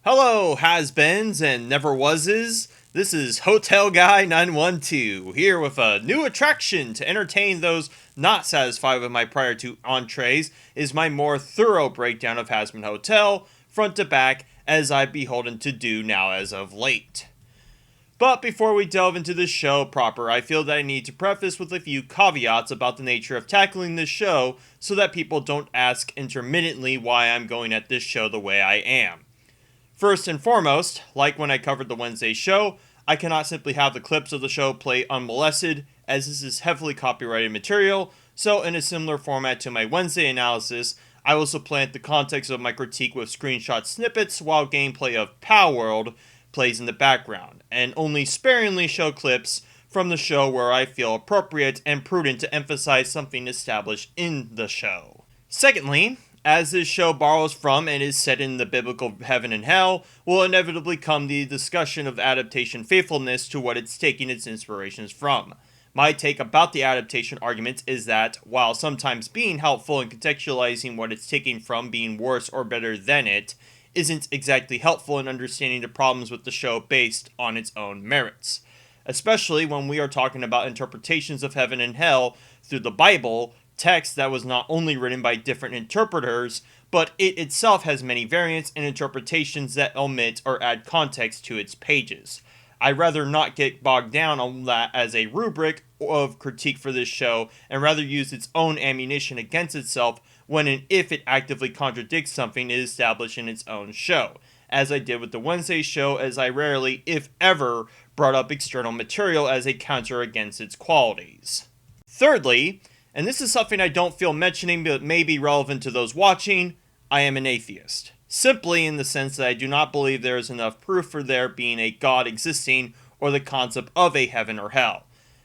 Hello, has-beens and never-wases. This is Hotel Guy 912, here with a new attraction to entertain those not satisfied with my prior two entrees, is my more thorough breakdown of Hazbin Hotel, front to back, as I've beholden to do now as of late. But before we delve into the show proper, I feel that I need to preface with a few caveats about the nature of tackling this show, so that people don't ask intermittently why I'm going at this show the way I am. First and foremost, like when I covered the Wednesday show, I cannot simply have the clips of the show play unmolested, as this is heavily copyrighted material, so in a similar format to my Wednesday analysis, I will supplant the context of my critique with screenshot snippets while gameplay of Palworld plays in the background, and only sparingly show clips from the show where I feel appropriate and prudent to emphasize something established in the show. Secondly, as this show borrows from and is set in the biblical heaven and hell, will inevitably come the discussion of adaptation faithfulness to what it's taking its inspirations from. My take about the adaptation argument is that, while sometimes being helpful in contextualizing what it's taking from being worse or better than it, isn't exactly helpful in understanding the problems with the show based on its own merits. Especially when we are talking about interpretations of heaven and hell through the Bible, text that was not only written by different interpreters, but it itself has many variants and interpretations that omit or add context to its pages. I'd rather not get bogged down on that as a rubric of critique for this show, and rather use its own ammunition against itself when and if it actively contradicts something it established in its own show, as I did with the Wednesday show, as I rarely, if ever, brought up external material as a counter against its qualities. Thirdly, and this is something I don't feel mentioning but may be relevant to those watching, I am an atheist. Simply in the sense that I do not believe there is enough proof for there being a God existing or the concept of a heaven or hell.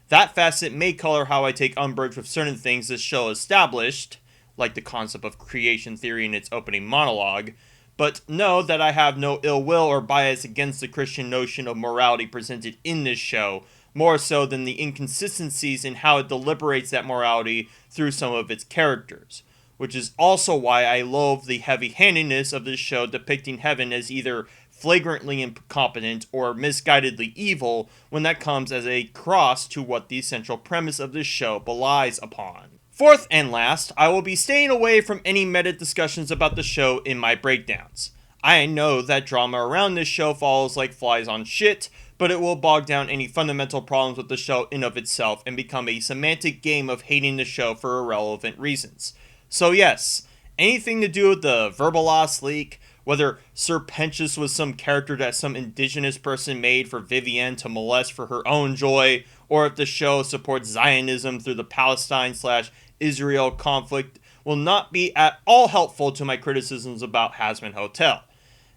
That facet may color how I take umbrage with certain things this show established, like the concept of creation theory in its opening monologue, but know that I have no ill will or bias against the Christian notion of morality presented in this show, more so than the inconsistencies in how it deliberates that morality through some of its characters, which is also why I loathe the heavy-handedness of this show depicting heaven as either flagrantly incompetent or misguidedly evil when that comes as a cross to what the central premise of this show belies upon. Fourth and last, I will be staying away from any meta discussions about the show in my breakdowns. I know that drama around this show follows like flies on shit, but it will bog down any fundamental problems with the show in of itself and become a semantic game of hating the show for irrelevant reasons. So yes, anything to do with the Verbalos leak, whether Serpentius was some character that some indigenous person made for Vivienne to molest for her own joy, or if the show supports Zionism through the Palestine/Israel conflict, will not be at all helpful to my criticisms about Hazbin Hotel.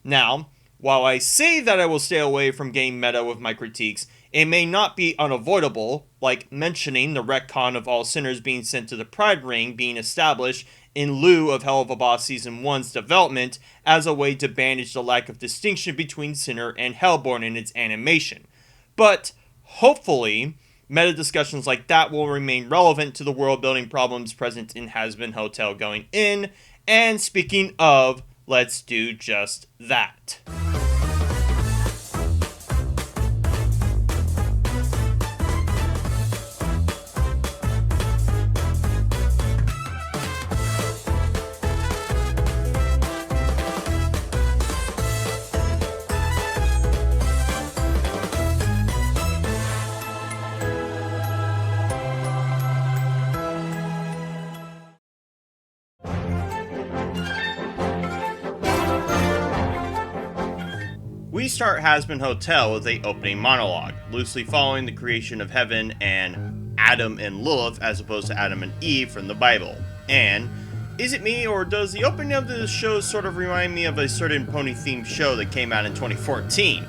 Now, while I say that I will stay away from getting meta with my critiques, it may not be unavoidable, like mentioning the retcon of all sinners being sent to the Pride Ring being established in lieu of Hell of a Boss Season 1's development as a way to bandage the lack of distinction between Sinner and Hellborn in its animation. But, hopefully, meta discussions like that will remain relevant to the world-building problems present in Hazbin Hotel going in, and speaking of, let's do just that. We start Hazbin Hotel with a opening monologue, loosely following the creation of heaven and Adam and Lilith as opposed to Adam and Eve from the Bible. And is it me, or does the opening of this show sort of remind me of a certain pony-themed show that came out in 2014?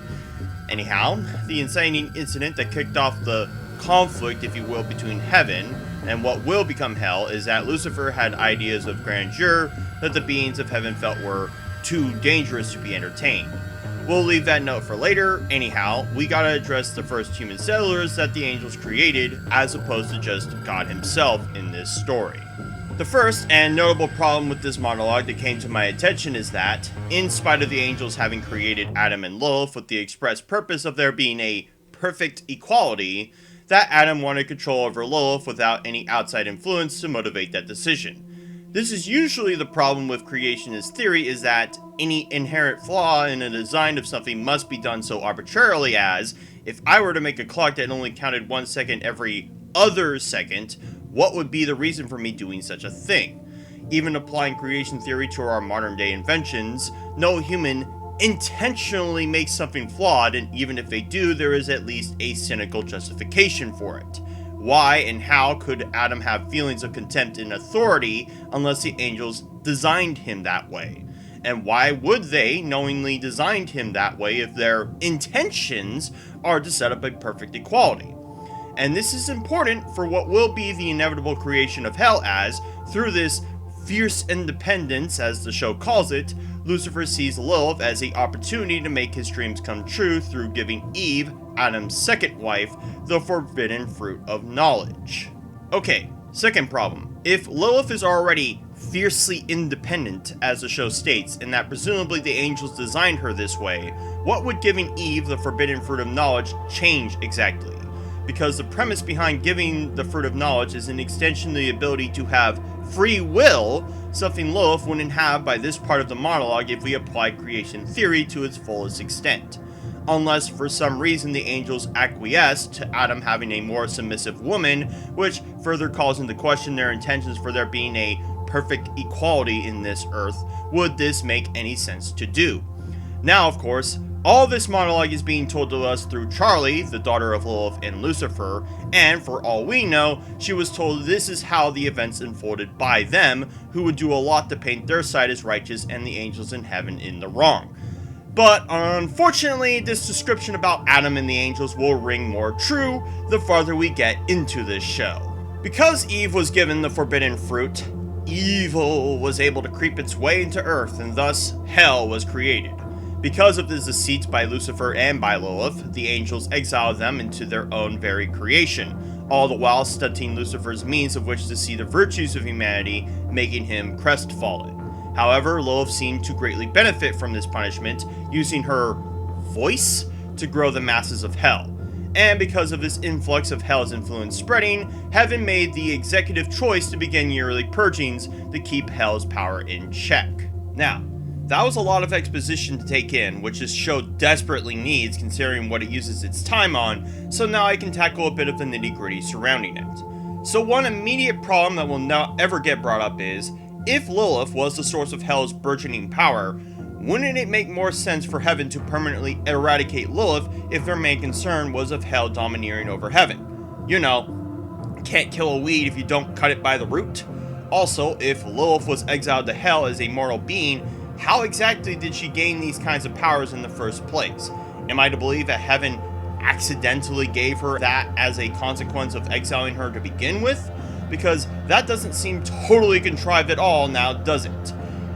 Anyhow, the inciting incident that kicked off the conflict, if you will, between heaven and what will become hell is that Lucifer had ideas of grandeur that the beings of heaven felt were too dangerous to be entertained. We'll leave that note for later. Anyhow, we gotta address the first human settlers that the angels created, as opposed to just God himself in this story. The first and notable problem with this monologue that came to my attention is that, in spite of the angels having created Adam and Lilith with the express purpose of there being a perfect equality, that Adam wanted control over Lilith without any outside influence to motivate that decision. This is usually the problem with creationist theory, is that any inherent flaw in a design of something must be done so arbitrarily as, if I were to make a clock that only counted 1 second every other second, what would be the reason for me doing such a thing? Even applying creation theory to our modern day inventions, no human intentionally makes something flawed, and even if they do, there is at least a cynical justification for it. Why and how could Adam have feelings of contempt and authority unless the angels designed him that way? And why would they knowingly designed him that way if their intentions are to set up a perfect equality? And this is important for what will be the inevitable creation of hell, as, through this fierce independence, as the show calls it, Lucifer sees Lilith as an opportunity to make his dreams come true through giving Eve, Adam's second wife, the forbidden fruit of knowledge. Okay, second problem. If Lilith is already fiercely independent, as the show states, and that presumably the angels designed her this way, what would giving Eve the forbidden fruit of knowledge change exactly? Because the premise behind giving the fruit of knowledge is an extension of the ability to have free will, something Lilith wouldn't have by this part of the monologue if we applied creation theory to its fullest extent. Unless for some reason the angels acquiesce to Adam having a more submissive woman, which further calls into question their intentions for there being a perfect equality in this earth. Would this make any sense to do? Now, of course, all this monologue is being told to us through Charlie, the daughter of Lilith and Lucifer, and for all we know, she was told this is how the events unfolded by them, who would do a lot to paint their side as righteous and the angels in heaven in the wrong. But unfortunately, this description about Adam and the angels will ring more true the farther we get into this show. Because Eve was given the forbidden fruit, evil was able to creep its way into earth, and thus hell was created. Because of this deceit by Lucifer and by Lilith, the angels exiled them into their own very creation, all the while stunting Lucifer's means of which to see the virtues of humanity, making him crestfallen. However, Lilith seemed to greatly benefit from this punishment, using her voice to grow the masses of hell. And because of this influx of hell's influence spreading, heaven made the executive choice to begin yearly purgings to keep hell's power in check. Now, that was a lot of exposition to take in, which this show desperately needs considering what it uses its time on, so now I can tackle a bit of the nitty-gritty surrounding it. So one immediate problem that will not ever get brought up is, if Lilith was the source of hell's burgeoning power, wouldn't it make more sense for heaven to permanently eradicate Lilith if their main concern was of hell domineering over heaven? You know, can't kill a weed if you don't cut it by the root. Also, if Lilith was exiled to hell as a mortal being, how exactly did she gain these kinds of powers in the first place? Am I to believe that heaven accidentally gave her that as a consequence of exiling her to begin with? Because that doesn't seem totally contrived at all, now does it?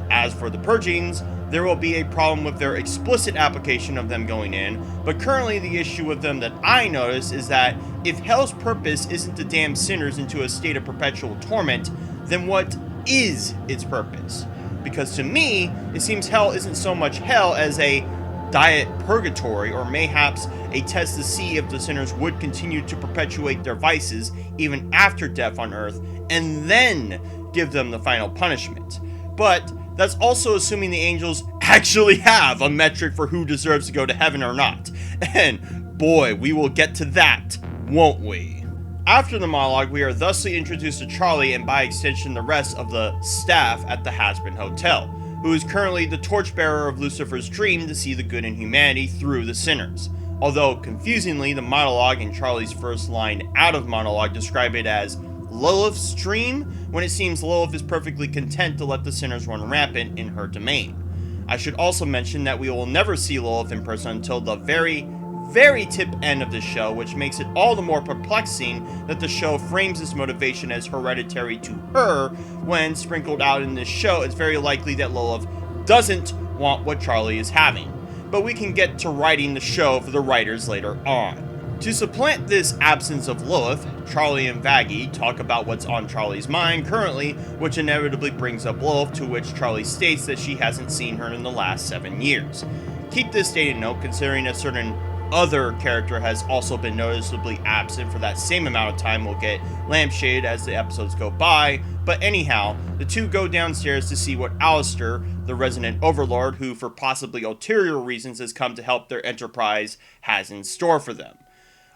As for the purgings, there will be a problem with their explicit application of them going in, but currently the issue with them that I notice is that if hell's purpose isn't to damn sinners into a state of perpetual torment, then what is its purpose? Because to me, it seems hell isn't so much hell as a diet purgatory, or mayhaps a test to see if the sinners would continue to perpetuate their vices even after death on earth, and then give them the final punishment. But that's also assuming the angels actually have a metric for who deserves to go to heaven or not. And boy, we will get to that, won't we? After the monologue, we are thusly introduced to Charlie, and by extension the rest of the staff at the Hazbin Hotel, who is currently the torchbearer of Lucifer's dream to see the good in humanity through the sinners. Although, confusingly, the monologue and Charlie's first line out of monologue describe it as Lilith's dream, when it seems Lilith is perfectly content to let the sinners run rampant in her domain. I should also mention that we will never see Lilith in person until the very tip end of the show, which makes it all the more perplexing that the show frames this motivation as hereditary to her, when sprinkled out in this show it's very likely that Lilith doesn't want what Charlie is having. But we can get to writing the show for the writers later on. To supplant this absence of Lilith, Charlie and Vaggie talk about what's on Charlie's mind currently, which inevitably brings up Wolf, to which Charlie states that she hasn't seen her in the last 7 years. Keep this data note considering a certain other character has also been noticeably absent for that same amount of time. Will get lampshaded as the episodes go by, but anyhow, the two go downstairs to see what Alistair, the resident overlord who for possibly ulterior reasons has come to help their enterprise, has in store for them.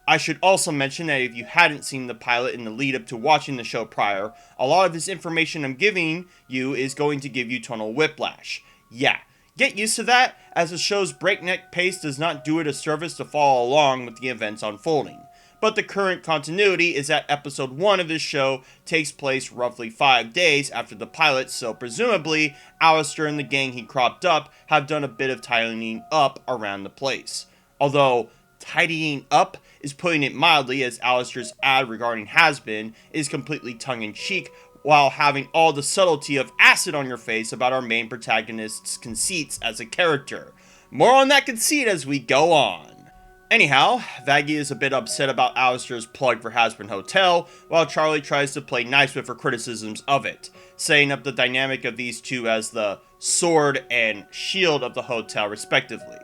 I should also mention that if you hadn't seen the pilot in the lead up to watching the show prior, a lot of this information I'm giving you is going to give you tonal whiplash. Yeah, get used to that, as the show's breakneck pace does not do it a service to follow along with the events unfolding. But the current continuity is that episode 1 of this show takes place roughly 5 days after the pilot, so presumably Alistair and the gang he cropped up have done a bit of tidying up around the place. Although, tidying up is putting it mildly, as Alistair's ad regarding Hazbin is completely tongue-in-cheek, while having all the subtlety of acid on your face about our main protagonist's conceits as a character. More on that conceit as we go on. Anyhow, Vaggie is a bit upset about Alistair's plug for Hazbin Hotel, while Charlie tries to play nice with her criticisms of it, setting up the dynamic of these two as the sword and shield of the hotel respectively.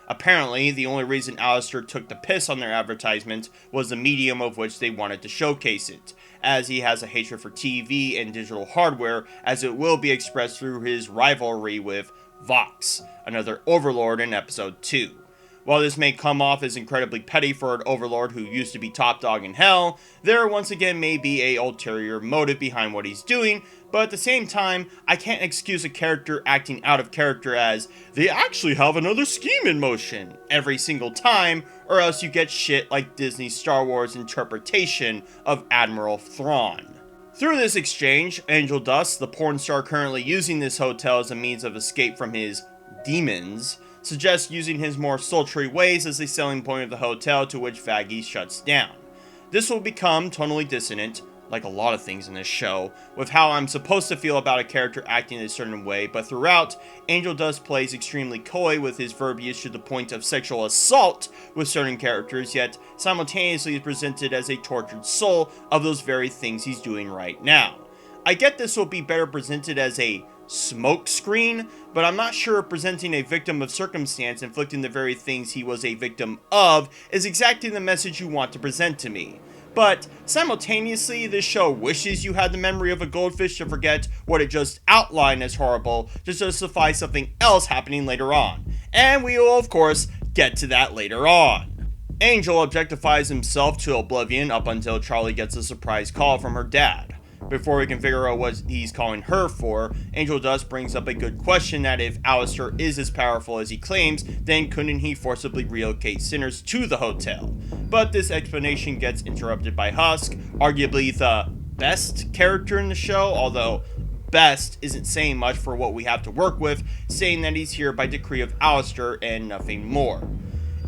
Apparently, the only reason Alistair took the piss on their advertisement was the medium of which they wanted to showcase it, as he has a hatred for TV and digital hardware, as it will be expressed through his rivalry with Vox, another overlord in episode 2. While this may come off as incredibly petty for an overlord who used to be top dog in hell, there once again may be a ulterior motive behind what he's doing, but at the same time, I can't excuse a character acting out of character as, they actually have another scheme in motion, every single time, or else you get shit like Disney's Star Wars interpretation of Admiral Thrawn. Through this exchange, Angel Dust, the porn star currently using this hotel as a means of escape from his demons, suggests using his more sultry ways as a selling point of the hotel, to which Vaggie shuts down. This will become tonally dissonant, like a lot of things in this show, with how I'm supposed to feel about a character acting a certain way, but throughout, Angel Dust plays extremely coy with his verbiage to the point of sexual assault with certain characters, yet simultaneously is presented as a tortured soul of those very things he's doing right now. I get this will be better presented as a smoke screen, but I'm not sure if presenting a victim of circumstance inflicting the very things he was a victim of is exactly the message you want to present to me. But simultaneously, this show wishes you had the memory of a goldfish to forget what it just outlined as horrible to justify something else happening later on. And we will, of course, get to that later on. Angel objectifies himself to oblivion up until Charlie gets a surprise call from her dad. Before we can figure out what he's calling her for, Angel Dust brings up a good question that if Alistair is as powerful as he claims, then couldn't he forcibly relocate sinners to the hotel? But this explanation gets interrupted by Husk, arguably the best character in the show, although best isn't saying much for what we have to work with, saying that he's here by decree of Alistair and nothing more.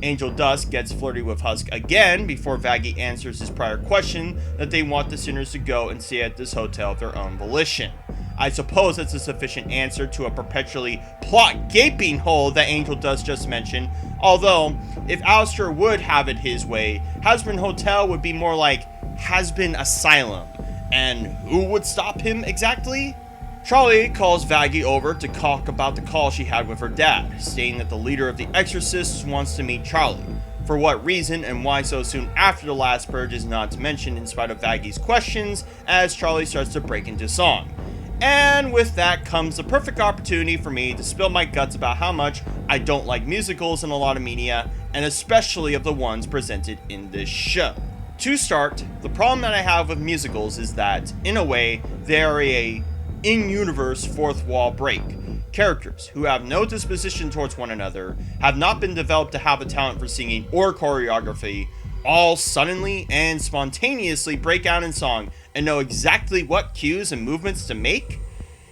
Angel Dust gets flirty with Husk again before Vaggie answers his prior question that they want the sinners to go and stay at this hotel of their own volition. I suppose that's a sufficient answer to a perpetually plot gaping hole that Angel Dust just mentioned, although if Alistair would have it his way, Hazbin Hotel would be more like Hazbin Asylum, and who would stop him exactly? Charlie calls Vaggie over to talk about the call she had with her dad, stating that the leader of the Exorcists wants to meet Charlie. For what reason and why so soon after the last purge is not mentioned in spite of Vaggie's questions, as Charlie starts to break into song. And with that comes the perfect opportunity for me to spill my guts about how much I don't like musicals in a lot of media, and especially of the ones presented in this show. To start, the problem that I have with musicals is that, in a way, they are a in-universe fourth wall break. Characters who have no disposition towards one another, have not been developed to have a talent for singing or choreography, all suddenly and spontaneously break out in song and know exactly what cues and movements to make.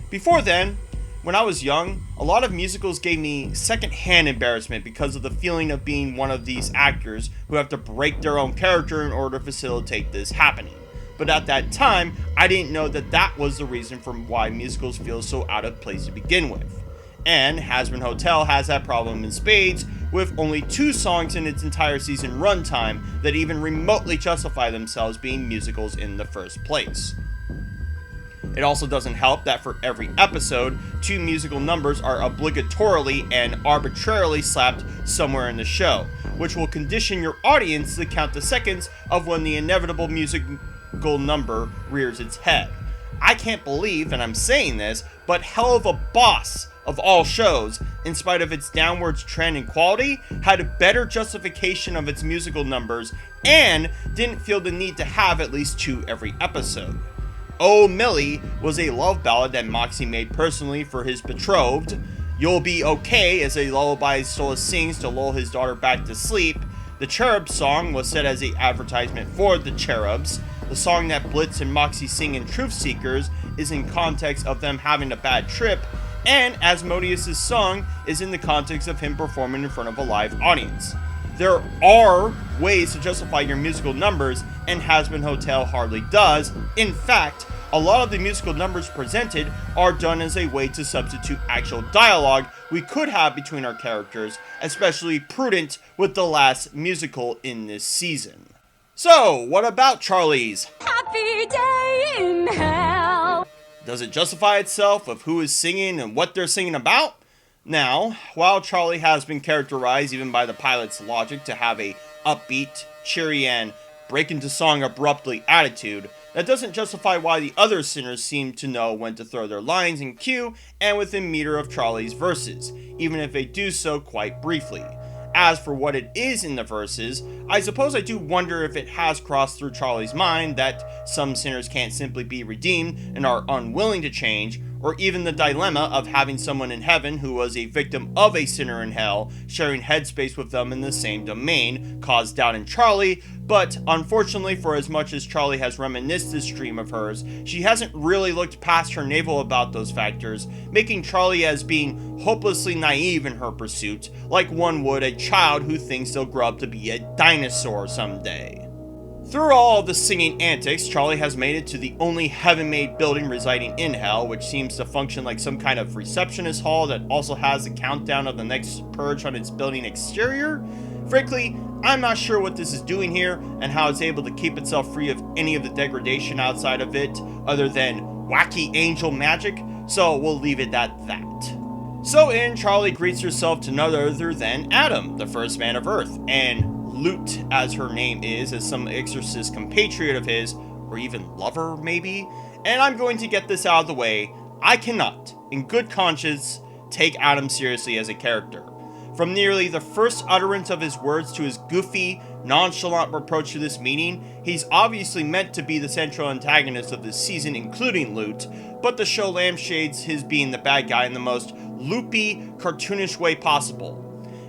Before then, when I was young, a lot of musicals gave me second-hand embarrassment because of the feeling of being one of these actors who have to break their own character in order to facilitate this happening. But at that time, I didn't know that that was the reason for why musicals feel so out of place to begin with. And Hazbin Hotel has that problem in spades, with only 2 songs in its entire season runtime that even remotely justify themselves being musicals in the first place. It also doesn't help that for every episode, 2 musical numbers are obligatorily and arbitrarily slapped somewhere in the show, which will condition your audience to count the seconds of when the inevitable musical number rears its head. I can't believe, and I'm saying this, but Hell of a Boss, of all shows, in spite of its downwards trend in quality, had a better justification of its musical numbers and didn't feel the need to have at least 2 every episode. Oh Millie was a love ballad that Moxie made personally for his betrothed. You'll Be Okay is a lullaby Stolas sings to lull his daughter back to sleep. The Cherub song was set as an advertisement for the Cherubs. The song that Blitz and Moxie sing in Truth Seekers is in context of them having a bad trip, and Asmodeus' song is in the context of him performing in front of a live audience. There are ways to justify your musical numbers, and Hazbin Hotel hardly does. In fact, a lot of the musical numbers presented are done as a way to substitute actual dialogue we could have between our characters, especially prudent with the last musical in this season. So, what about Charlie's Happy Day in Hell? Does it justify itself of who is singing and what they're singing about? Now, while Charlie has been characterized even by the pilot's logic to have a upbeat, cheery, and break into song abruptly attitude, that doesn't justify why the other singers seem to know when to throw their lines in cue and within meter of Charlie's verses, even if they do so quite briefly. As for what it is in the verses, I suppose I do wonder if it has crossed through Charlie's mind that some sinners can't simply be redeemed and are unwilling to change, or even the dilemma of having someone in heaven who was a victim of a sinner in hell sharing headspace with them in the same domain caused doubt in Charlie. But unfortunately, for as much as Charlie has reminisced this dream of hers, she hasn't really looked past her navel about those factors, making Charlie as being hopelessly naive in her pursuit, like one would a child who thinks they'll grow up to be a dinosaur someday. Through all the singing antics, Charlie has made it to the only heaven-made building residing in hell, which seems to function like some kind of receptionist hall that also has a countdown of the next purge on its building exterior. Frankly, I'm not sure what this is doing here and how it's able to keep itself free of any of the degradation outside of it, other than wacky angel magic, so we'll leave it at that. So Charlie greets herself to none other than Adam, the first man of Earth, and Lute, as her name is, as some exorcist compatriot of his, or even lover, maybe? And I'm going to get this out of the way. I cannot, in good conscience, take Adam seriously as a character. From nearly the first utterance of his words to his goofy, nonchalant approach to this meeting, he's obviously meant to be the central antagonist of this season, including Lute, but the show lampshades his being the bad guy in the most loopy, cartoonish way possible.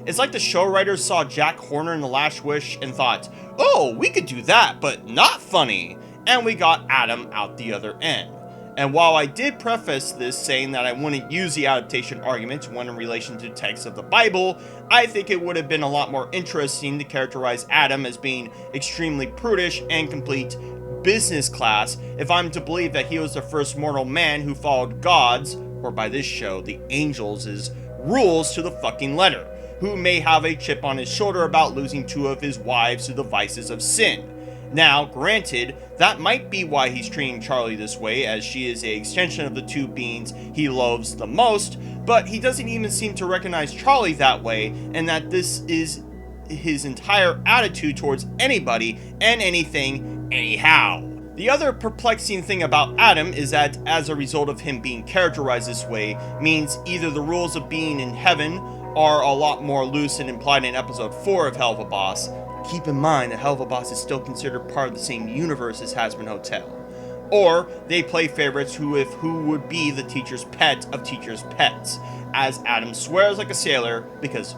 It's like the show writers saw Jack Horner in The Last Wish and thought, oh, we could do that, but not funny, and we got Adam out the other end. And while I did preface this saying that I wouldn't use the adaptation argument when in relation to texts of the Bible, I think it would have been a lot more interesting to characterize Adam as being extremely prudish and complete business class if I'm to believe that he was the first mortal man who followed God's, or by this show, the angels' rules to the fucking letter, who may have a chip on his shoulder about losing 2 of his wives to the vices of sin. Now, granted, that might be why he's treating Charlie this way, as she is an extension of the 2 beings he loves the most, but he doesn't even seem to recognize Charlie that way, and that this is his entire attitude towards anybody and anything anyhow. The other perplexing thing about Adam is that as a result of him being characterized this way means either the rules of being in heaven are a lot more loose and implied in episode 4 of Hell of a Boss. Keep in mind that Hell of a Boss is still considered part of the same universe as Hazbin Hotel. Or they play favorites who would be the teacher's pet of teacher's pets, as Adam swears like a sailor because,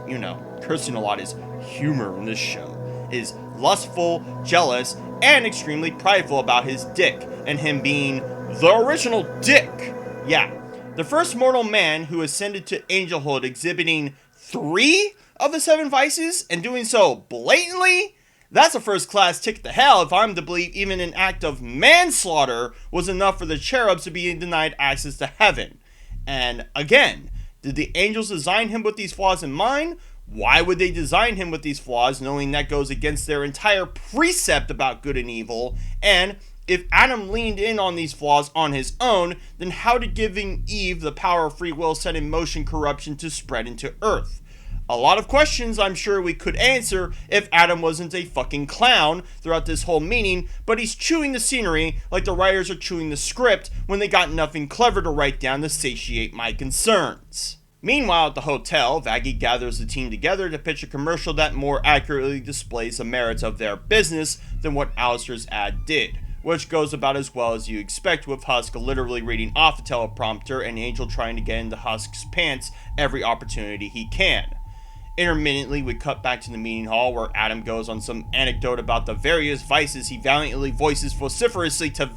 cursing a lot is humor in this show, is lustful, jealous, and extremely prideful about his dick, and him being the original dick. Yeah, the first mortal man who ascended to angelhood exhibiting 3 of the 7 vices, and doing so blatantly? That's a first-class ticket to hell if I'm to believe even an act of manslaughter was enough for the cherubs to be denied access to heaven. And again, Did the angels design him with these flaws in mind? Why would they design him with these flaws, knowing that goes against their entire precept about good and evil? And if Adam leaned in on these flaws on his own, then how did giving Eve the power of free will set in motion corruption to spread into Earth? A lot of questions I'm sure we could answer if Adam wasn't a fucking clown throughout this whole meeting, but he's chewing the scenery like the writers are chewing the script when they got nothing clever to write down to satiate my concerns. Meanwhile, at the hotel, Vaggie gathers the team together to pitch a commercial that more accurately displays the merits of their business than what Alistair's ad did, which goes about as well as you expect, with Husk literally reading off the teleprompter and Angel trying to get into Husk's pants every opportunity he can. Intermittently, we cut back to the meeting hall where Adam goes on some anecdote about the various vices he valiantly voices vociferously to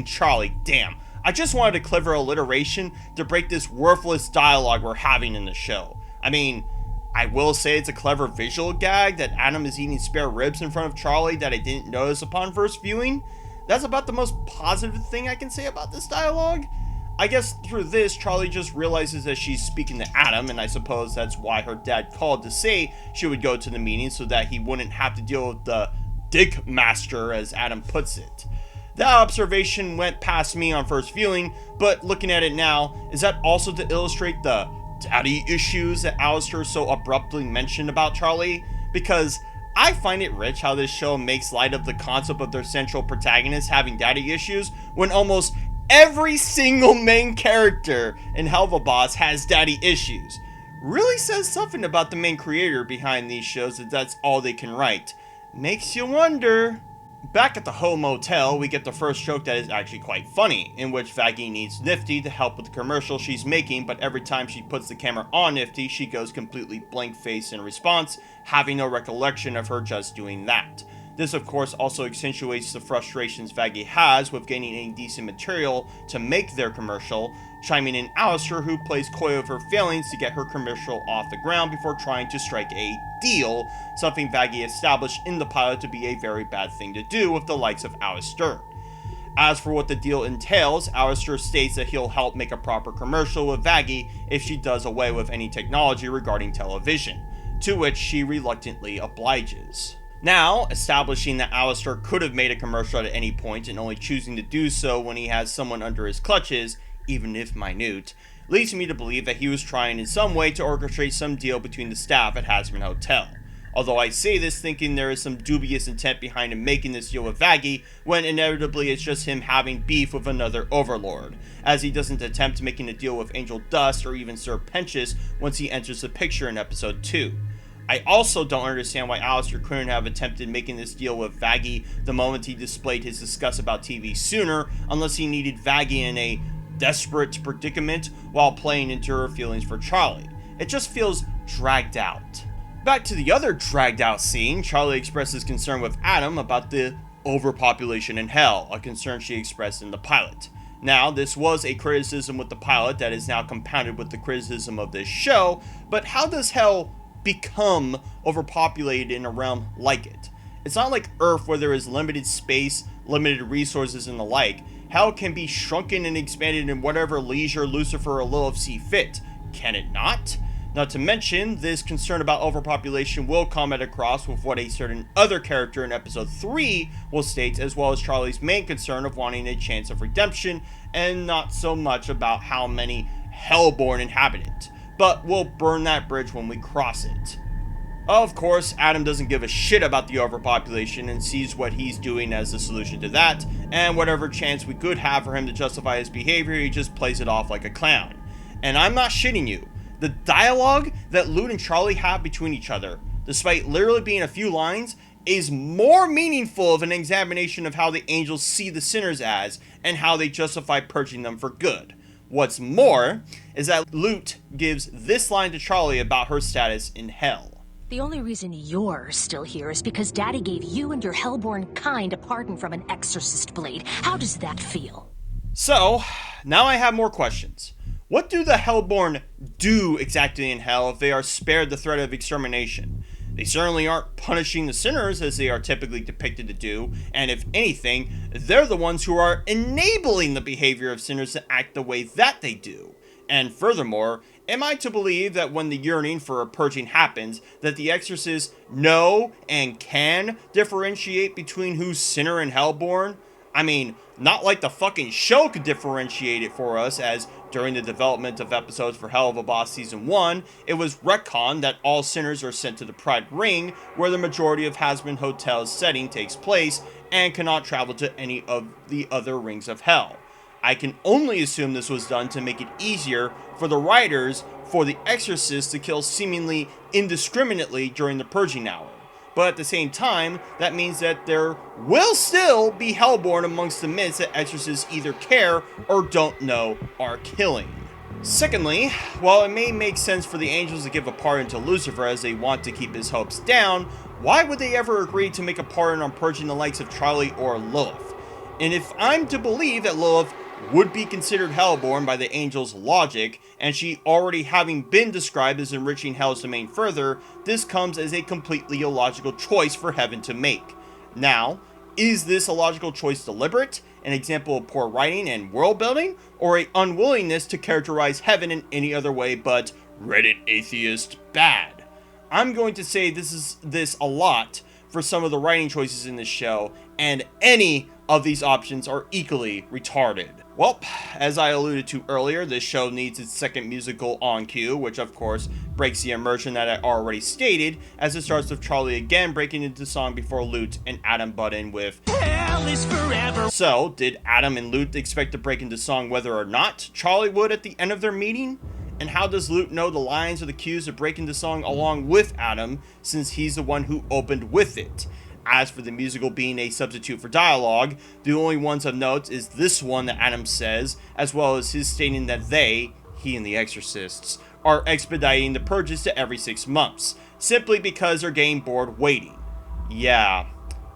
Charlie, damn. I just wanted a clever alliteration to break this worthless dialogue we're having in the show. I mean, I will say it's a clever visual gag that Adam is eating spare ribs in front of Charlie that I didn't notice upon first viewing. That's about the most positive thing I can say about this dialogue. I guess through this, Charlie just realizes that she's speaking to Adam, and I suppose that's why her dad called to say she would go to the meeting so that he wouldn't have to deal with the dick master, as Adam puts it. That observation went past me on first viewing, but looking at it now, is that also to illustrate the daddy issues that Alistair so abruptly mentioned about Charlie? Because I find it rich how this show makes light of the concept of their central protagonist having daddy issues when almost every single main character in Helvaboss has daddy issues. Really says something about the main creator behind these shows that that's all they can write. Makes you wonder. Back at the home motel, we get the first joke that is actually quite funny, in which Vaggie needs Nifty to help with the commercial she's making, but every time she puts the camera on Nifty, she goes completely blank-faced in response, having no recollection of her just doing that. This, of course, also accentuates the frustrations Vaggie has with getting any decent material to make their commercial, chiming in Alistair, who plays coy of her failings to get her commercial off the ground before trying to strike a deal, something Vaggie established in the pilot to be a very bad thing to do with the likes of Alistair. As for what the deal entails, Alistair states that he'll help make a proper commercial with Vaggie if she does away with any technology regarding television, to which she reluctantly obliges. Now, establishing that Alistair could have made a commercial at any point and only choosing to do so when he has someone under his clutches, even if minute, leads me to believe that he was trying in some way to orchestrate some deal between the staff at Hazbin Hotel. Although I say this thinking there is some dubious intent behind him making this deal with Vaggie, when inevitably it's just him having beef with another overlord, as he doesn't attempt making a deal with Angel Dust or even Sir Pentious once he enters the picture in episode 2. I also don't understand why Alistair couldn't have attempted making this deal with Vaggie the moment he displayed his disgust about TV sooner, unless he needed Vaggie in a desperate predicament while playing into her feelings for Charlie. It just feels dragged out. Back to the other dragged out scene, Charlie expresses concern with Adam about the overpopulation in hell, a concern she expressed in the pilot. Now, this was a criticism with the pilot that is now compounded with the criticism of this show, but how does hell become overpopulated in a realm like it? It's not like Earth where there is limited space, limited resources, and the like. Hell can be shrunken and expanded in whatever leisure Lucifer or Lilith see fit, can it not? Not to mention, this concern about overpopulation will come at a cross with what a certain other character in episode 3 will state, as well as Charlie's main concern of wanting a chance of redemption, and not so much about how many hellborn inhabit it. But we'll burn that bridge when we cross it. Of course, Adam doesn't give a shit about the overpopulation and sees what he's doing as the solution to that, and whatever chance we could have for him to justify his behavior, he just plays it off like a clown. And I'm not shitting you. The dialogue that Lute and Charlie have between each other, despite literally being a few lines, is more meaningful of an examination of how the angels see the sinners as, and how they justify purging them for good. What's more, is that Lute gives this line to Charlie about her status in hell. The only reason you're still here is because Daddy gave you and your hellborn kind a pardon from an exorcist blade. How does that feel? So, now I have more questions. What do the hellborn do exactly in hell if they are spared the threat of extermination? They certainly aren't punishing the sinners as they are typically depicted to do, and if anything, they're the ones who are enabling the behavior of sinners to act the way that they do. And furthermore, am I to believe that when the yearning for a purging happens, that the exorcists know and can differentiate between who's sinner and hellborn? I mean, not like the fucking show could differentiate it for us, as during the development of episodes for Hell of a Boss Season 1, it was retconned that all sinners are sent to the Pride Ring, where the majority of Hazbin Hotel's setting takes place, and cannot travel to any of the other rings of hell. I can only assume this was done to make it easier for the writers for the exorcists to kill seemingly indiscriminately during the purging hour. But at the same time, that means that there will still be hellborn amongst the myths that exorcists either care or don't know are killing. Secondly, while it may make sense for the angels to give a pardon to Lucifer as they want to keep his hopes down, why would they ever agree to make a pardon on purging the likes of Charlie or Lilith? And if I'm to believe that Lilith would be considered hellborn by the angels' logic, and she already having been described as enriching hell's domain further, this comes as a completely illogical choice for heaven to make. Now, is this a logical choice deliberate, an example of poor writing and world building, or a unwillingness to characterize heaven in any other way but Reddit atheist bad? I'm going to say this a lot for some of the writing choices in this show, and any of these options are equally retarded. Well, as I alluded to earlier, this show needs its second musical on cue, which of course breaks the immersion that I already stated, as it starts with Charlie again breaking into song before Lute and Adam butt in with "Hell is forever." So, did Adam and Lute expect to break into song whether or not Charlie would at the end of their meeting? And how does Lute know the lines or the cues to break into song along with Adam, since he's the one who opened with it? As for the musical being a substitute for dialogue, the only ones of note is this one that Adam says, as well as his stating that he and the exorcists, are expediting the purges to every 6 months, simply because they're getting bored waiting. Yeah,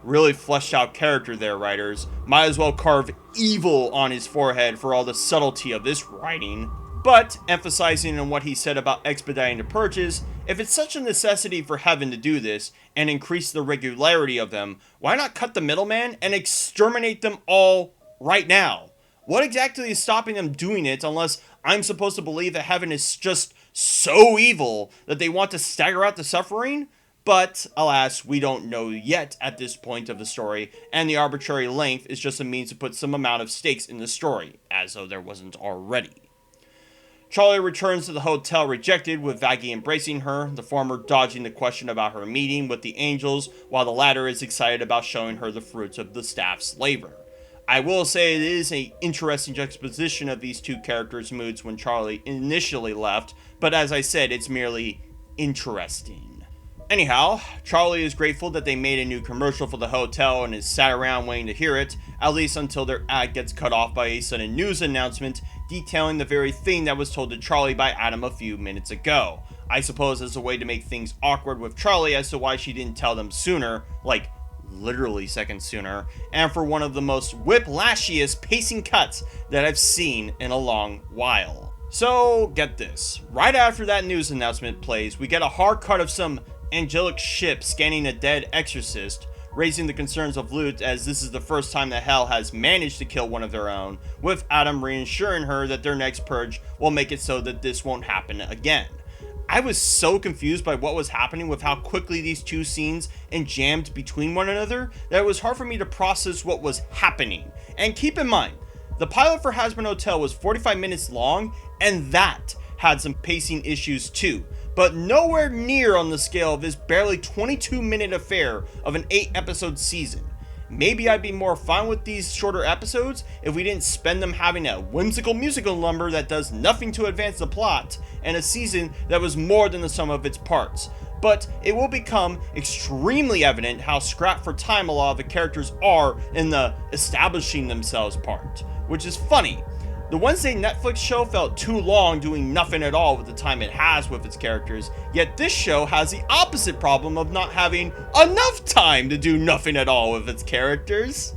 really fleshed out character there, writers. Might as well carve evil on his forehead for all the subtlety of this writing. But, emphasizing on what he said about expediting the purges, if it's such a necessity for heaven to do this, and increase the regularity of them, why not cut the middleman and exterminate them all right now? What exactly is stopping them doing it, unless I'm supposed to believe that heaven is just so evil that they want to stagger out the suffering? But, alas, we don't know yet at this point of the story, and the arbitrary length is just a means to put some amount of stakes in the story, as though there wasn't already. Charlie returns to the hotel rejected, with Vaggie embracing her, the former dodging the question about her meeting with the angels, while the latter is excited about showing her the fruits of the staff's labor. I will say it is an interesting juxtaposition of these two characters' moods when Charlie initially left, but as I said, it's merely interesting. Anyhow, Charlie is grateful that they made a new commercial for the hotel and is sat around waiting to hear it, at least until their ad gets cut off by a sudden news announcement detailing the very thing that was told to Charlie by Adam a few minutes ago. I suppose as a way to make things awkward with Charlie as to why she didn't tell them sooner, like literally seconds sooner, and for one of the most whiplashiest pacing cuts that I've seen in a long while. So, get this. Right after that news announcement plays, we get a hard cut of some angelic ship scanning a dead exorcist, raising the concerns of Lute as this is the first time that Hell has managed to kill one of their own, with Adam reassuring her that their next purge will make it so that this won't happen again. I was so confused by what was happening with how quickly these two scenes jammed between one another that it was hard for me to process what was happening. And keep in mind, the pilot for Hazbin Hotel was 45 minutes long, and that had some pacing issues too, but nowhere near on the scale of this barely 22-minute affair of an 8-episode season. Maybe I'd be more fine with these shorter episodes if we didn't spend them having a whimsical musical number that does nothing to advance the plot, and a season that was more than the sum of its parts. But it will become extremely evident how scrapped for time a lot of the characters are in the establishing themselves part, which is funny. The Wednesday Netflix show felt too long doing nothing at all with the time it has with its characters, yet this show has the opposite problem of not having enough time to do nothing at all with its characters.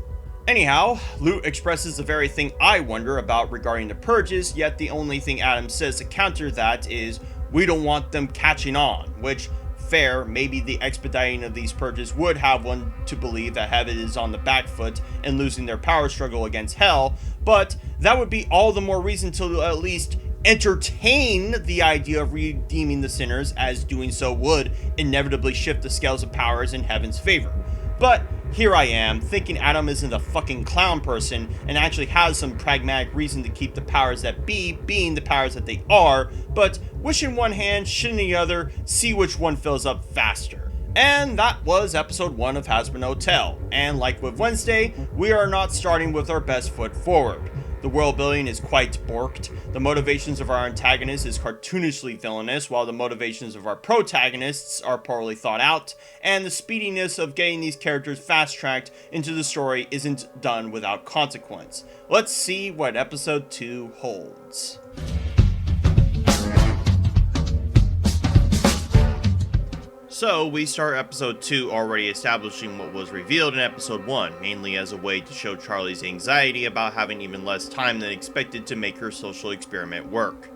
Anyhow, Lute expresses the very thing I wonder about regarding the purges, yet the only thing Adam says to counter that is, we don't want them catching on, which, fair, maybe the expediting of these purges would have one to believe that heaven is on the back foot and losing their power struggle against hell, but that would be all the more reason to at least entertain the idea of redeeming the sinners, as doing so would inevitably shift the scales of powers in heaven's favor. But here I am, thinking Adam isn't a fucking clown person and actually has some pragmatic reason to keep the powers that be being the powers that they are, but wishing one hand, shitting the other, see which one fills up faster. And that was episode 1 of Hazbin Hotel, and like with Wednesday, we are not starting with our best foot forward. The world building is quite borked, the motivations of our antagonists is cartoonishly villainous, while the motivations of our protagonists are poorly thought out, and the speediness of getting these characters fast-tracked into the story isn't done without consequence. Let's see what episode 2 holds. So, we start episode 2 already establishing what was revealed in episode 1, mainly as a way to show Charlie's anxiety about having even less time than expected to make her social experiment work.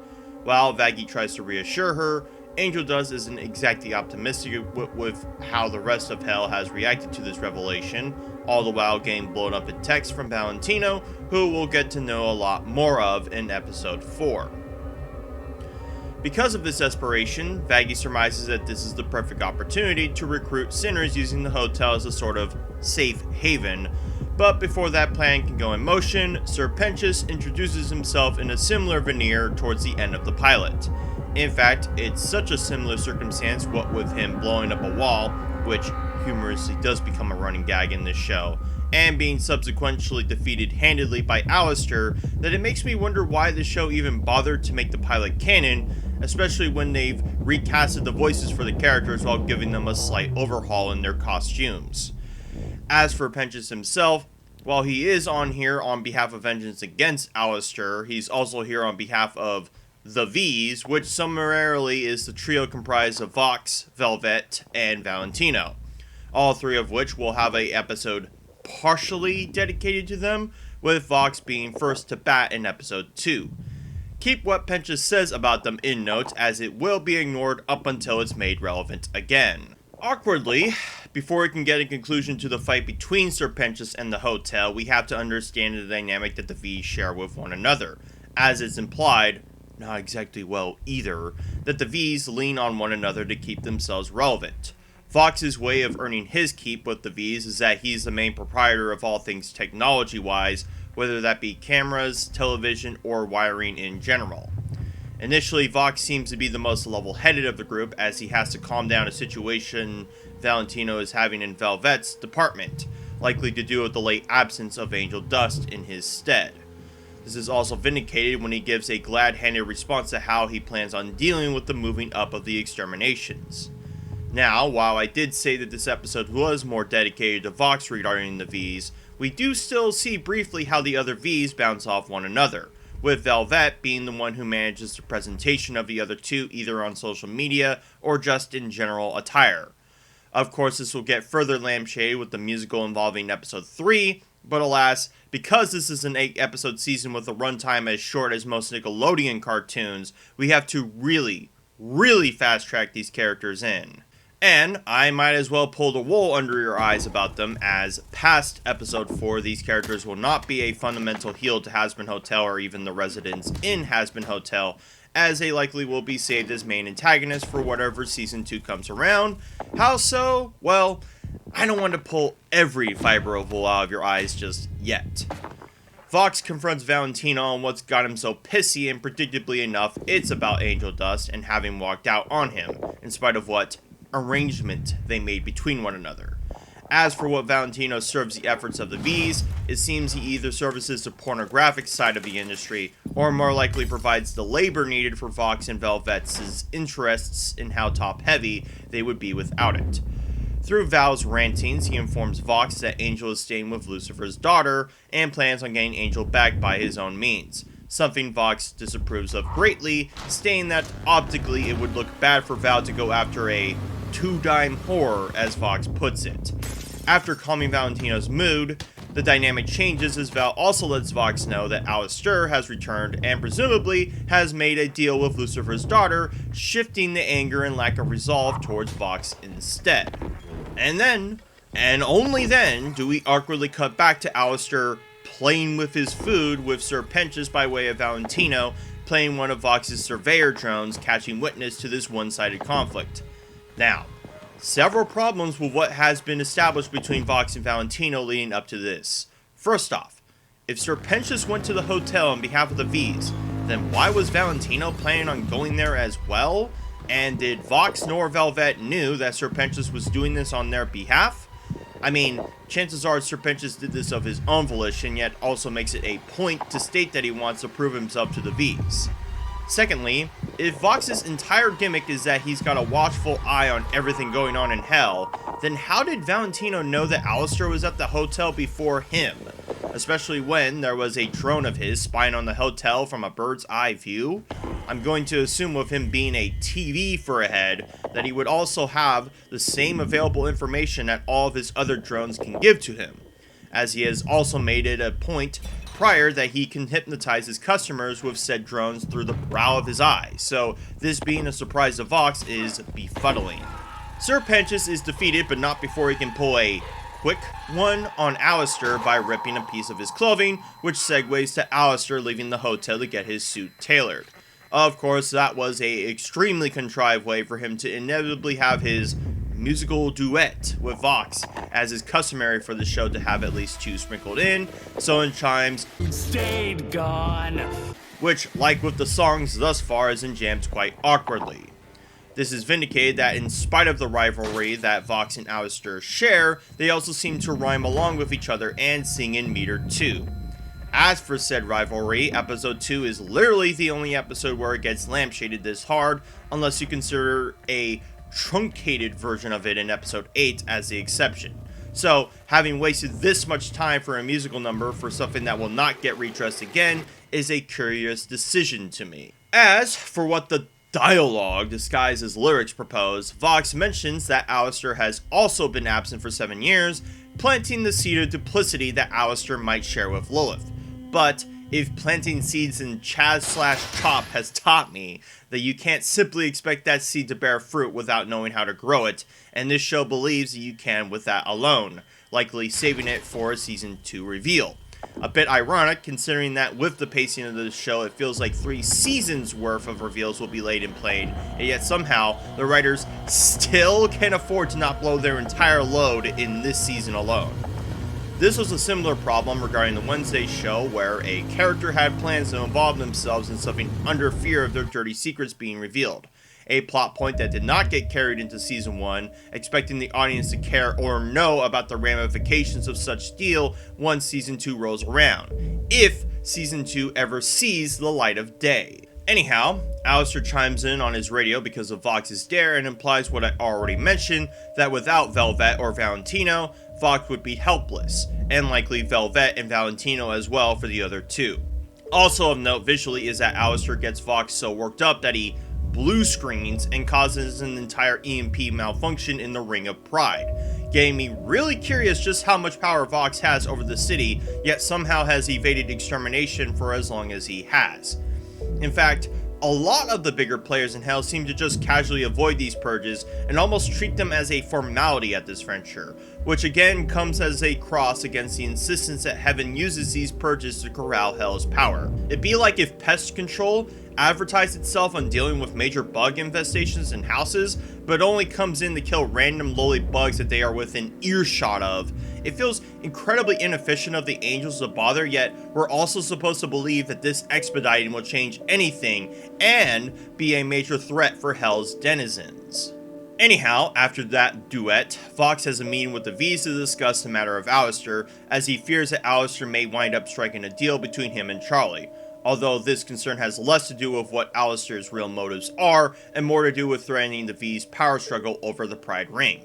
While Vaggie tries to reassure her, Angel Dust isn't exactly optimistic with how the rest of Hell has reacted to this revelation, all the while getting blown up in text from Valentino, who we'll get to know a lot more of in episode 4. Because of this desperation, Vaggie surmises that this is the perfect opportunity to recruit sinners using the hotel as a sort of safe haven, but before that plan can go in motion, Sir Pentious introduces himself in a similar veneer towards the end of the pilot. In fact, it's such a similar circumstance, what with him blowing up a wall, which humorously does become a running gag in this show, and being subsequently defeated handedly by Alistair, that it makes me wonder why the show even bothered to make the pilot canon, especially when they've recasted the voices for the characters while giving them a slight overhaul in their costumes. As for Pentious himself, while he is on here on behalf of vengeance against Alistair, he's also here on behalf of the V's, which summarily is the trio comprised of Vox, Velvet, and Valentino. All three of which will have an episode partially dedicated to them, with Vox being first to bat in episode 2. Keep what Pentious says about them in notes, as it will be ignored up until it's made relevant again. Awkwardly, before we can get a conclusion to the fight between Sir Pentious and the hotel, we have to understand the dynamic that the V's share with one another, as it's implied, not exactly well either, that the V's lean on one another to keep themselves relevant. Vox's way of earning his keep with the V's is that he's the main proprietor of all things technology-wise, whether that be cameras, television, or wiring in general. Initially, Vox seems to be the most level-headed of the group, as he has to calm down a situation Valentino is having in Velvet's department, likely to do with the late absence of Angel Dust in his stead. This is also vindicated when he gives a glad-handed response to how he plans on dealing with the moving up of the exterminations. Now, while I did say that this episode was more dedicated to Vox regarding the V's, we do still see briefly how the other V's bounce off one another, with Velvet being the one who manages the presentation of the other two either on social media or just in general attire. Of course, this will get further lampshaded with the musical involving episode 3, but alas, because this is an 8-episode season with a runtime as short as most Nickelodeon cartoons, we have to really fast-track these characters in. And I might as well pull the wool under your eyes about them, as past episode 4, these characters will not be a fundamental heel to Hazbin Hotel or even the residents in Hazbin Hotel, as they likely will be saved as main antagonists for whatever season 2 comes around. How so? Well, I don't want to pull every fiber of wool out of your eyes just yet. Vox confronts Valentino on what's got him so pissy, and predictably enough, it's about Angel Dust and having walked out on him, in spite of what arrangement they made between one another. As for what Valentino serves the efforts of the V's, it seems he either services the pornographic side of the industry, or more likely provides the labor needed for Vox and Velvet's interests in how top-heavy they would be without it. Through Val's rantings, he informs Vox that Angel is staying with Lucifer's daughter, and plans on getting Angel back by his own means, something Vox disapproves of greatly, stating that optically it would look bad for Val to go after a two-dime whore, as Vox puts it. After calming Valentino's mood, the dynamic changes as Val also lets Vox know that Alistair has returned and presumably has made a deal with Lucifer's daughter, shifting the anger and lack of resolve towards Vox instead. And then, and only then, do we awkwardly cut back to Alistair playing with his food with Sir Pentious by way of Valentino, playing one of Vox's surveyor drones, catching witness to this one-sided conflict. Now, several problems with what has been established between Vox and Valentino leading up to this. First off, if Serpentius went to the hotel on behalf of the V's, then why was Valentino planning on going there as well? And did Vox nor Velvet knew that Serpentius was doing this on their behalf? I mean, chances are Serpentius did this of his own volition, yet also makes it a point to state that he wants to prove himself to the V's. Secondly, if Vox's entire gimmick is that he's got a watchful eye on everything going on in hell, then how did Valentino know that Alistair was at the hotel before him? Especially when there was a drone of his spying on the hotel from a bird's eye view. I'm going to assume with him being a TV for a head, that he would also have the same available information that all of his other drones can give to him, as he has also made it a point prior that he can hypnotize his customers with said drones through the brow of his eye, so this being a surprise to Vox is befuddling. Serpentius is defeated, but not before he can pull a quick one on Alistair by ripping a piece of his clothing, which segues to Alistair leaving the hotel to get his suit tailored. Of course, that was a extremely contrived way for him to inevitably have his musical duet with Vox, as is customary for the show to have at least two sprinkled in, so in chimes, "Stayed gone," which, like with the songs thus far, is in jammed quite awkwardly. This is vindicated that in spite of the rivalry that Vox and Alistair share, they also seem to rhyme along with each other and sing in meter too. As for said rivalry, episode 2 is literally the only episode where it gets lampshaded this hard, unless you consider a truncated version of it in episode 8 as the exception. So, having wasted this much time for a musical number for something that will not get redressed again is a curious decision to me. As for what the dialogue disguised as lyrics propose, Vox mentions that Alistair has also been absent for 7 years, planting the seed of duplicity that Alistair might share with Lilith. But if planting seeds in Chaz/Chop has taught me that you can't simply expect that seed to bear fruit without knowing how to grow it, and this show believes that you can with that alone, likely saving it for a season 2 reveal. A bit ironic considering that with the pacing of the show it feels like 3 seasons worth of reveals will be laid and played, and yet somehow the writers still can afford to not blow their entire load in this season alone. This was a similar problem regarding the Wednesday show, where a character had plans to involve themselves in something under fear of their dirty secrets being revealed. A plot point that did not get carried into season 1, expecting the audience to care or know about the ramifications of such deal once season 2 rolls around, if season 2 ever sees the light of day. Anyhow, Alistair chimes in on his radio because of Vox's dare and implies what I already mentioned, that without Velvet or Valentino, Vox would be helpless, and likely Velvet and Valentino as well for the other two. Also of note visually is that Alistair gets Vox so worked up that he blue screens and causes an entire EMP malfunction in the Ring of Pride, getting me really curious just how much power Vox has over the city, yet somehow has evaded extermination for as long as he has. In fact, a lot of the bigger players in Hell seem to just casually avoid these purges and almost treat them as a formality at this venture, which again comes as a cross against the insistence that Heaven uses these purges to corral Hell's power. It'd be like if Pest Control advertised itself on dealing with major bug infestations in houses, but only comes in to kill random lowly bugs that they are within earshot of. It feels incredibly inefficient of the Angels to bother, yet we're also supposed to believe that this expediting will change anything and be a major threat for Hell's denizens. Anyhow, after that duet, Vox has a meeting with the V's to discuss the matter of Alistair, as he fears that Alistair may wind up striking a deal between him and Charlie, although this concern has less to do with what Alistair's real motives are, and more to do with threatening the V's power struggle over the Pride Ring.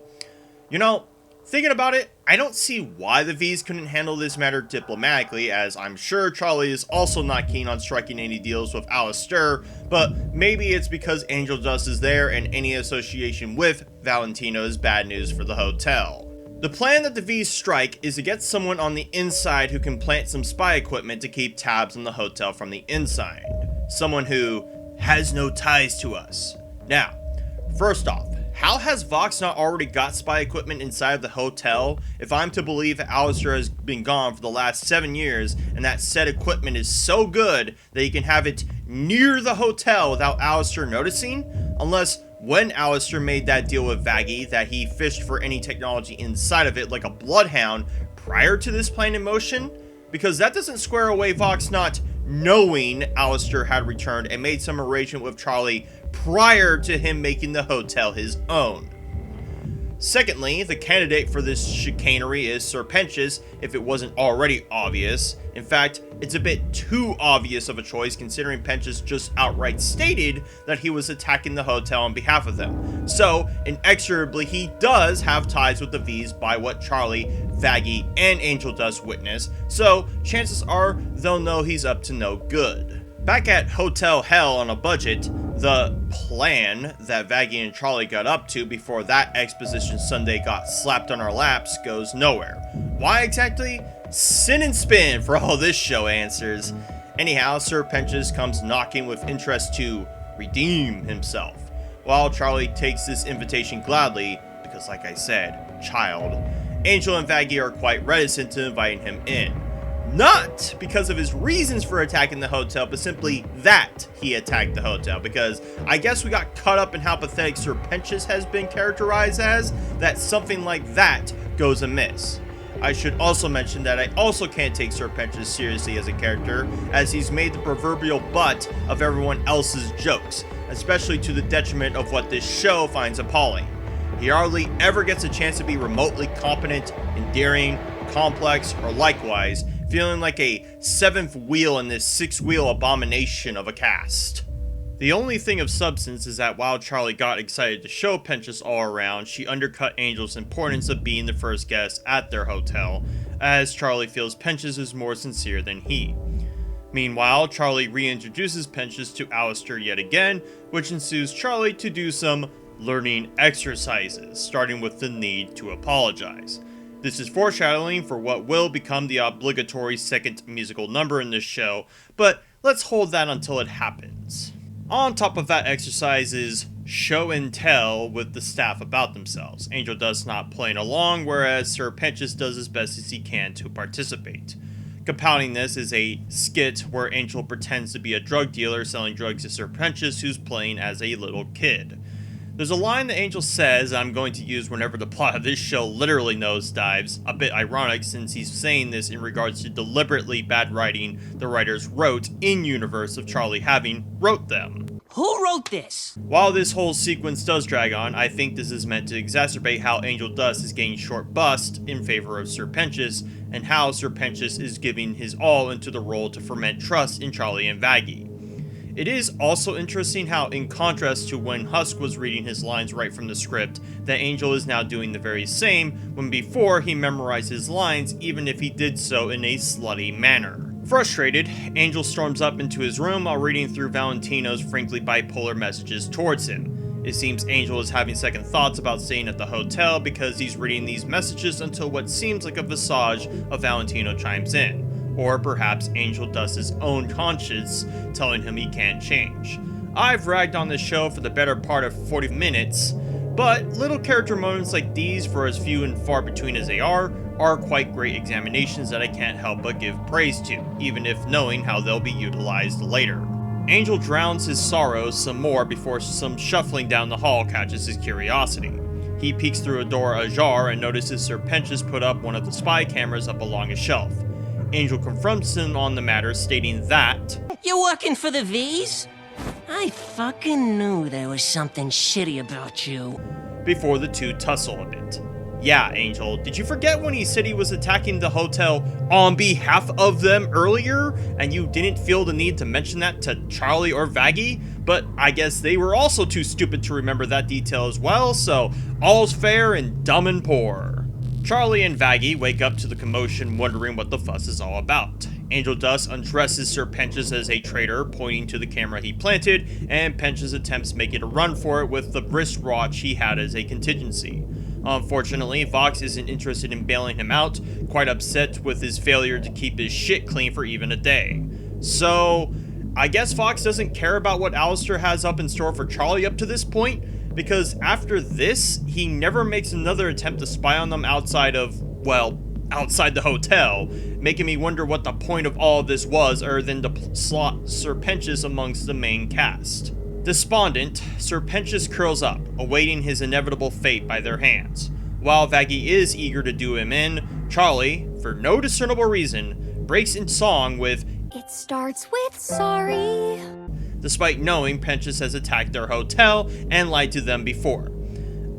You know, thinking about it, I don't see why the V's couldn't handle this matter diplomatically, as I'm sure Charlie is also not keen on striking any deals with Alistair, but maybe it's because Angel Dust is there and any association with Valentino is bad news for the hotel. The plan that the V's strike is to get someone on the inside who can plant some spy equipment to keep tabs on the hotel from the inside. Someone who has no ties to us. Now, first off, how has Vox not already got spy equipment inside of the hotel if I'm to believe that Alistair has been gone for the last 7 years and that said equipment is so good that he can have it near the hotel without Alistair noticing, unless when Alistair made that deal with Vaggie that he fished for any technology inside of it like a bloodhound prior to this plan in motion, because that doesn't square away Vox not knowing Alistair had returned and made some arrangement with Charlie prior to him making the hotel his own. Secondly, the candidate for this chicanery is Sir Pentious, if it wasn't already obvious. In fact, it's a bit too obvious of a choice considering Pentious just outright stated that he was attacking the hotel on behalf of them. So, inexorably, he does have ties with the V's by what Charlie, Vaggie, and Angel Dust witness, so chances are they'll know he's up to no good. Back at Hotel Hell on a budget, the plan that Vaggie and Charlie got up to before that exposition Sunday got slapped on our laps goes nowhere. Why exactly? Sin and spin for all this show answers. Anyhow, Sir Pentious comes knocking with interest to redeem himself, while Charlie takes this invitation gladly, because like I said, child. Angel and Vaggie are quite reticent to inviting him in. Not because of his reasons for attacking the hotel, but simply that he attacked the hotel, because I guess we got caught up in how pathetic Sir Pentious has been characterized as, that something like that goes amiss. I should also mention that I also can't take Sir Pentious seriously as a character, as he's made the proverbial butt of everyone else's jokes, especially to the detriment of what this show finds appalling. He hardly ever gets a chance to be remotely competent, endearing, complex, or likewise, feeling like a seventh wheel in this six-wheel abomination of a cast. The only thing of substance is that while Charlie got excited to show Pentious all around, she undercut Angel's importance of being the first guest at their hotel, as Charlie feels Pentious is more sincere than he. Meanwhile, Charlie reintroduces Pentious to Alistair yet again, which ensues Charlie to do some learning exercises, starting with the need to apologize. This is foreshadowing for what will become the obligatory second musical number in this show, but let's hold that until it happens. On top of that exercise is show and tell with the staff about themselves. Angel Dust not playing along, whereas Sir Pentious does as best as he can to participate. Compounding this is a skit where Angel pretends to be a drug dealer selling drugs to Sir Pentious, who's playing as a little kid. There's a line that Angel says I'm going to use whenever the plot of this show literally nosedives, a bit ironic since he's saying this in regards to deliberately bad writing the writers wrote in-universe of Charlie having wrote them. Who wrote this? While this whole sequence does drag on, I think this is meant to exacerbate how Angel Dust is getting short bust in favor of Sir Pentious, and how Sir Pentious is giving his all into the role to ferment trust in Charlie and Vaggie. It is also interesting how, in contrast to when Husk was reading his lines right from the script, that Angel is now doing the very same, when before he memorized his lines even if he did so in a slutty manner. Frustrated, Angel storms up into his room while reading through Valentino's frankly bipolar messages towards him. It seems Angel is having second thoughts about staying at the hotel because he's reading these messages until what seems like a visage of Valentino chimes in. Or perhaps Angel Dust's own conscience telling him he can't change. I've ragged on this show for the better part of 40 minutes, but little character moments like these, for as few and far between as they are quite great examinations that I can't help but give praise to, even if knowing how they'll be utilized later. Angel drowns his sorrows some more before some shuffling down the hall catches his curiosity. He peeks through a door ajar and notices Sir Pentious put up one of the spy cameras up along a shelf. Angel confronts him on the matter, stating that, "You working for the V's? I fucking knew there was something shitty about you." Before the two tussle a bit. Yeah, Angel, did you forget when he said he was attacking the hotel on behalf of them earlier, and you didn't feel the need to mention that to Charlie or Vaggie? But I guess they were also too stupid to remember that detail as well, so all's fair and dumb and poor. Charlie and Vaggie wake up to the commotion, wondering what the fuss is all about. Angel Dust undresses Sir Pentious as a traitor, pointing to the camera he planted, and Pentious attempts making a run for it with the wristwatch he had as a contingency. Unfortunately, Vox isn't interested in bailing him out, quite upset with his failure to keep his shit clean for even a day. So, I guess Vox doesn't care about what Alistair has up in store for Charlie up to this point, because after this, he never makes another attempt to spy on them outside of, well, outside the hotel, making me wonder what the point of all of this was other than to slot Serpentius amongst the main cast. Despondent, Serpentius curls up, awaiting his inevitable fate by their hands. While Vaggie is eager to do him in, Charlie, for no discernible reason, breaks in song with It starts with sorry. despite knowing Pentius has attacked their hotel and lied to them before.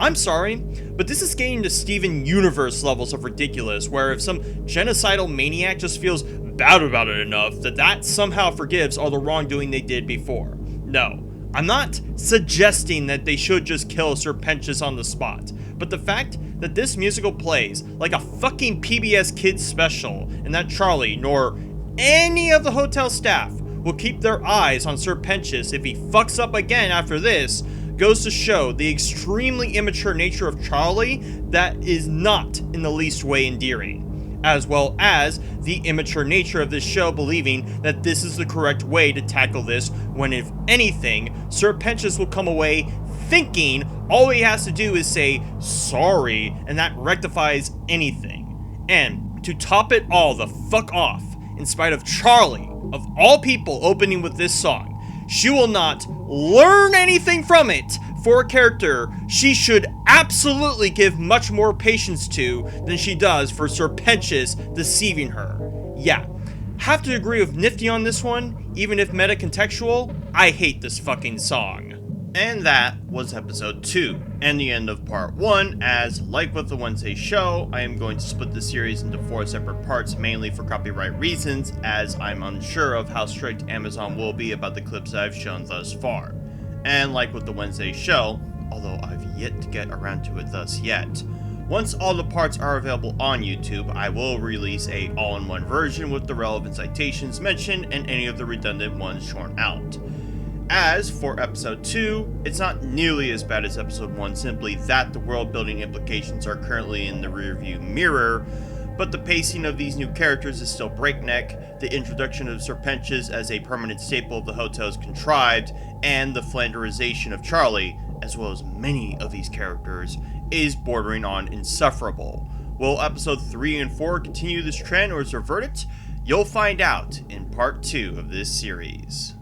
I'm sorry, but this is getting to Steven Universe levels of ridiculous, where if some genocidal maniac just feels bad about it enough, that somehow forgives all the wrongdoing they did before. No, I'm not suggesting that they should just kill Serpentius on the spot, but the fact that this musical plays like a fucking PBS Kids special, and that Charlie, nor any of the hotel staff, will keep their eyes on Serpentius if he fucks up again after this, goes to show the extremely immature nature of Charlie that is not in the least way endearing, as well as the immature nature of this show believing that this is the correct way to tackle this when, if anything, Serpentius will come away thinking all he has to do is say sorry and that rectifies anything. And to top it all the fuck off, in spite of Charlie, of all people, opening with this song, she will not learn anything from it for a character she should absolutely give much more patience to than she does for Serpentius deceiving her. Yeah, have to agree with Nifty on this one, even if meta-contextual, I hate this fucking song. And that was episode 2, and the end of part 1, as, like with the Wednesday show, I am going to split the series into 4 separate parts, mainly for copyright reasons, as I'm unsure of how strict Amazon will be about the clips I've shown thus far. And like with the Wednesday show, although I've yet to get around to it thus yet, once all the parts are available on YouTube, I will release a all-in-one version with the relevant citations mentioned and any of the redundant ones shorn out. As for episode 2, it's not nearly as bad as episode 1, simply that the world building implications are currently in the rearview mirror, but the pacing of these new characters is still breakneck, the introduction of Serpentius as a permanent staple of the hotel is contrived, and the flanderization of Charlie, as well as many of these characters, is bordering on insufferable. Will episode 3 and 4 continue this trend or subvert it? You'll find out in part 2 of this series.